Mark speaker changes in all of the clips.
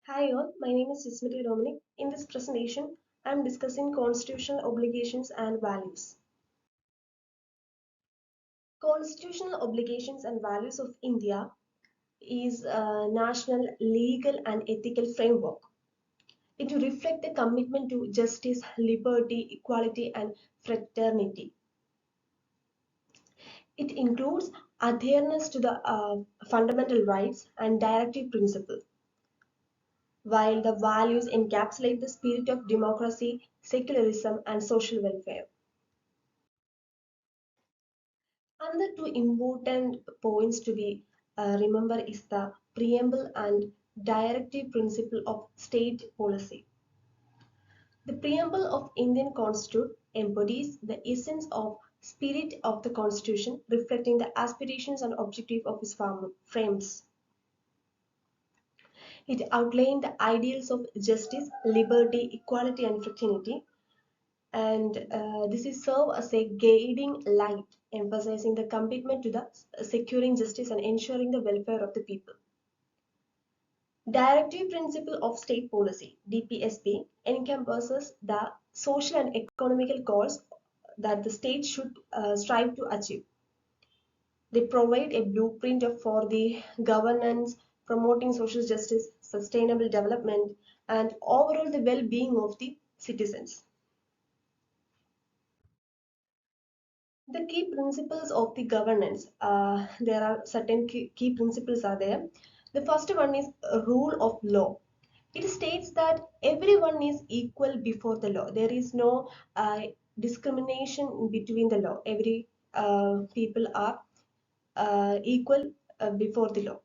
Speaker 1: Hi all, my name is Jismati Dominic. In this presentation, I am discussing constitutional obligations and values. Constitutional obligations and values of India is a national legal and ethical framework. It reflects the commitment to justice, liberty, equality, and fraternity. It includes adherence to the fundamental rights and directive principles, while the values encapsulate the spirit of democracy, secularism, and social welfare. Another two important points to be remember is the preamble and directive principle of state policy. The preamble of Indian Constitution embodies the essence of spirit of the Constitution, reflecting the aspirations and objectives of its frames. It outlined the ideals of justice, liberty, equality, and fraternity, and this is serve as a guiding light, emphasizing the commitment to the securing justice and ensuring the welfare of the people. Directive Principle of State Policy (DPSP) encompasses the social and economical goals that the state should strive to achieve. They provide a blueprint for the governance, promoting social justice, sustainable development, and overall the well-being of the citizens. The key principles of the governance, there are certain key principles are there. The first one is a rule of law. It states that everyone is equal before the law. There is no discrimination between the law. Every people are equal before the law.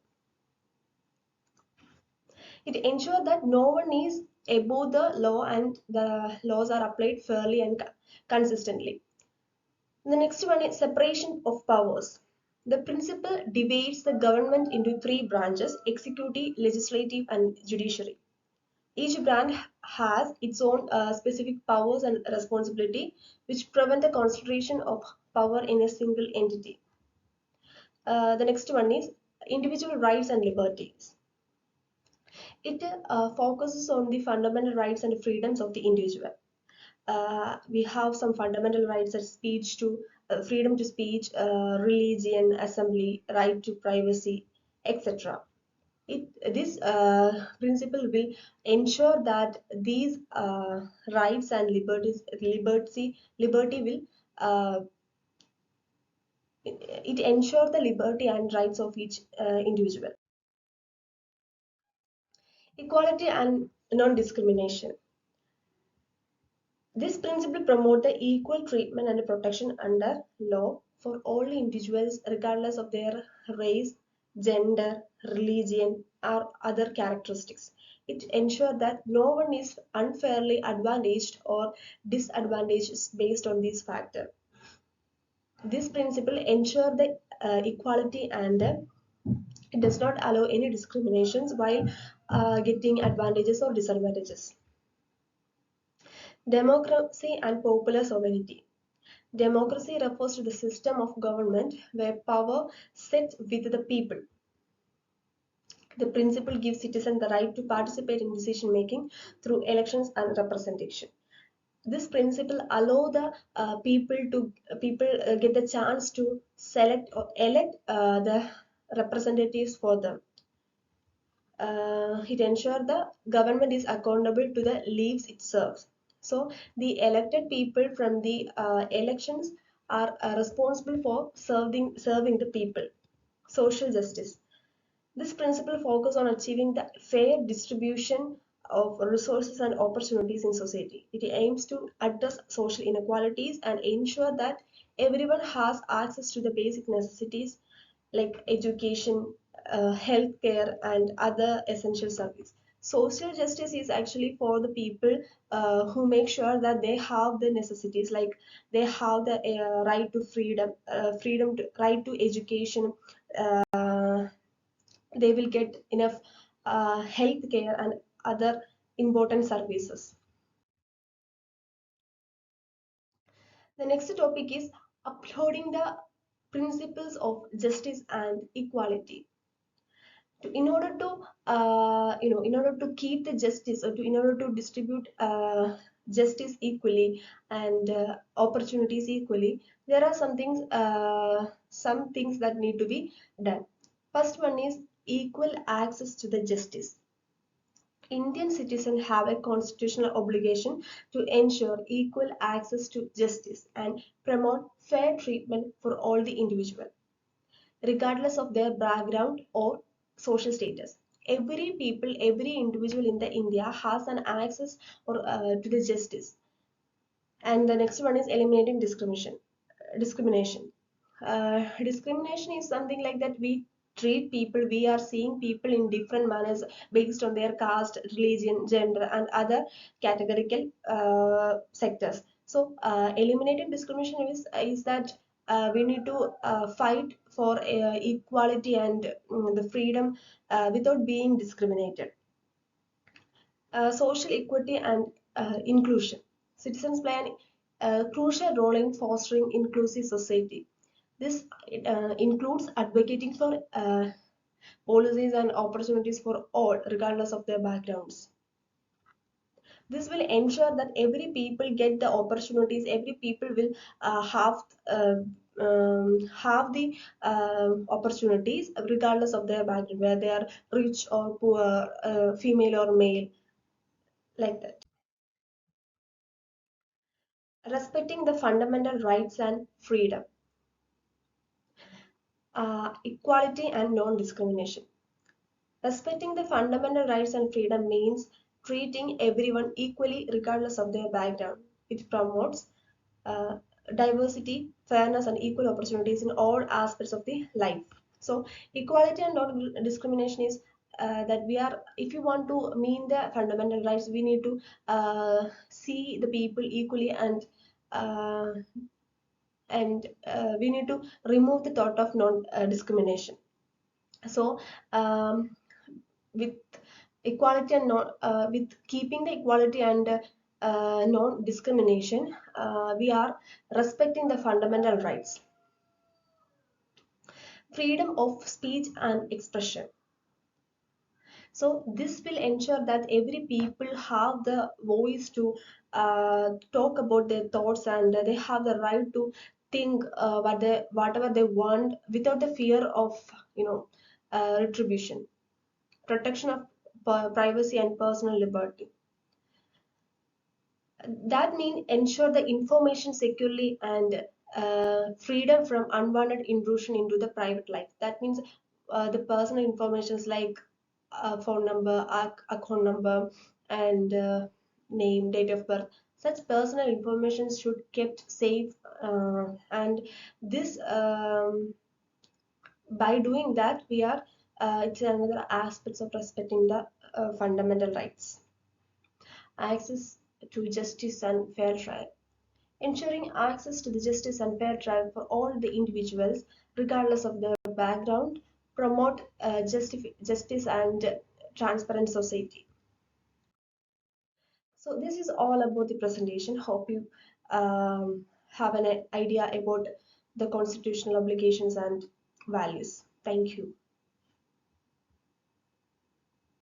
Speaker 1: It ensures that no one is above the law and the laws are applied fairly and consistently. The next one is separation of powers. The principle divides the government into three branches: executive, legislative, and judiciary. Each branch has its own specific powers and responsibility, which prevent the concentration of power in a single entity. The next one is individual rights and liberties. It focuses on the fundamental rights and freedoms of the individual. We have some fundamental rights as speech to freedom to speech, religion, assembly, right to privacy, etc. This principle will ensure that these rights and liberty will it ensure the liberty and rights of each individual. Equality and non-discrimination. This principle promotes the equal treatment and protection under law for all individuals regardless of their race, gender, religion, or other characteristics. It ensures that no one is unfairly advantaged or disadvantaged based on these factors. This principle ensures the equality and it does not allow any discriminations while getting advantages or disadvantages. Democracy and popular sovereignty. Democracy refers to the system of government where power sits with the people. The principle gives citizens the right to participate in decision making through elections and representation. This principle allow the people get the chance to select or elect the representatives for them. It ensures the government is accountable to the lives it serves. So the elected people from the elections are responsible for serving the people. Social justice. This principle focuses on achieving the fair distribution of resources and opportunities in society. It aims to address social inequalities and ensure that everyone has access to the basic necessities like education, healthcare, and other essential services. Social justice is actually for the people who make sure that they have the necessities, like they have the right to freedom, right to education. They will get enough health care and other important services. The next topic is upholding the principles of justice and equality. in order to in order to keep the justice, or in order to distribute justice equally and opportunities equally, there are some things that need to be done. First one is equal access to the justice. Indian citizens have a constitutional obligation to ensure equal access to justice and promote fair treatment for all the individuals, regardless of their background or social status. Every people, every individual in the India has an access or to the justice. And the next one is eliminating discrimination. Discrimination. Discrimination is something like that we treat people, we are seeing people in different manners based on their caste, religion, gender, and other categorical sectors. So eliminating discrimination is that we need to fight for equality and the freedom without being discriminated. Social equity and inclusion. Citizens play a crucial role in fostering inclusive society. This includes advocating for policies and opportunities for all, regardless of their backgrounds. This will ensure that every people get the opportunities. Every people will uh, have the opportunities regardless of their background, where they are rich or poor, female or male, like that. Respecting the fundamental rights and freedom, equality and non-discrimination. Respecting the fundamental rights and freedom means treating everyone equally regardless of their background. It promotes uh, diversity, fairness, and equal opportunities in all aspects of the life. So, equality and non-discrimination is that we are, if you want to mean the fundamental rights, we need to see the people equally, uh, and we need to remove the thought of non-discrimination. So, with equality and not with keeping the equality and non-discrimination, we are respecting the fundamental rights, freedom of speech and expression. So this will ensure that every people have the voice to talk about their thoughts, and they have the right to think whatever they want without the fear of retribution. Protection of privacy and personal liberty. That means ensure the information securely and freedom from unwanted intrusion into the private life. That means the personal informations like phone number, account number, and name, date of birth. Such personal information should kept safe, and this by doing that we are it's another aspects of respecting the fundamental rights. Access to justice and fair trial. Ensuring access to the justice and fair trial for all the individuals, regardless of their background, promote justice and transparent society. So this is all about the presentation. Hope you have an idea about the constitutional obligations and values. Thank you.